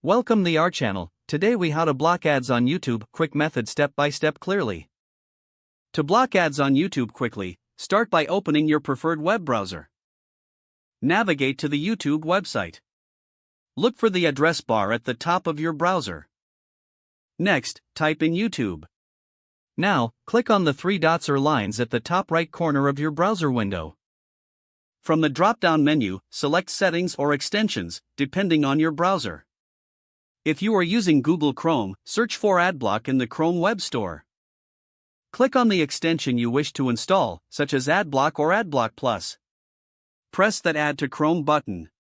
Welcome to our channel. Today we how to block ads on YouTube, quick method step by step clearly. To block ads on YouTube quickly, start by opening your preferred web browser. Navigate to the YouTube website. Look for the address bar at the top of your browser. Next, type in YouTube. Now, click on the three dots or lines at the top right corner of your browser window. From the drop-down menu, select Settings or Extensions, depending on your browser. If you are using Google Chrome, search for AdBlock in the Chrome Web Store. Click on the extension you wish to install, such as AdBlock or AdBlock Plus. Press that Add to Chrome button.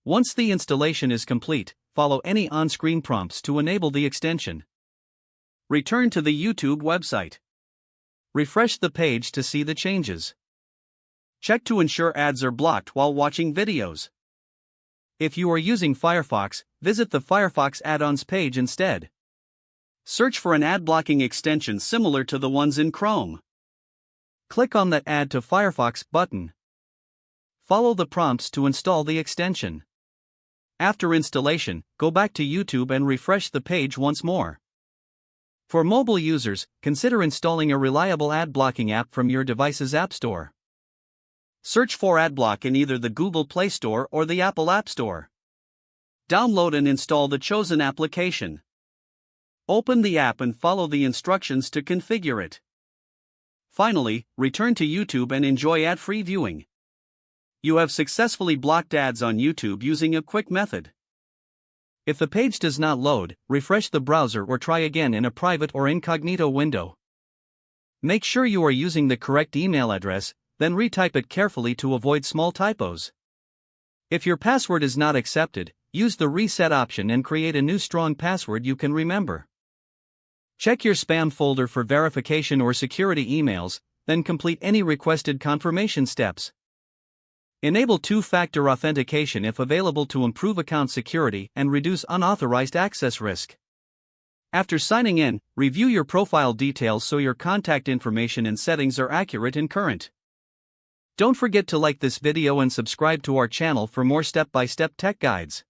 Once the installation is complete, follow any on-screen prompts to enable the extension. Return to the YouTube website. Refresh the page to see the changes. Check to ensure ads are blocked while watching videos. If you are using Firefox, visit the Firefox add-ons page instead. Search for an ad blocking extension similar to the ones in Chrome. Click on that Add to Firefox button. Follow the prompts to install the extension. After installation, go back to YouTube and refresh the page once more. For mobile users, consider installing a reliable ad blocking app from your device's App Store. Search for AdBlock in either the Google Play Store or the Apple App Store. Download and install the chosen application. Open the app and follow the instructions to configure it. Finally, return to YouTube and enjoy ad-free viewing. You have successfully blocked ads on YouTube using a quick method. If the page does not load, refresh the browser or try again in a private or incognito window. Make sure you are using the correct email address, then retype it carefully to avoid small typos. If your password is not accepted, use the reset option and create a new strong password you can remember. Check your spam folder for verification or security emails, then complete any requested confirmation steps. Enable two-factor authentication if available to improve account security and reduce unauthorized access risk. After signing in, review your profile details so your contact information and settings are accurate and current. Don't forget to like this video and subscribe to our channel for more step-by-step tech guides.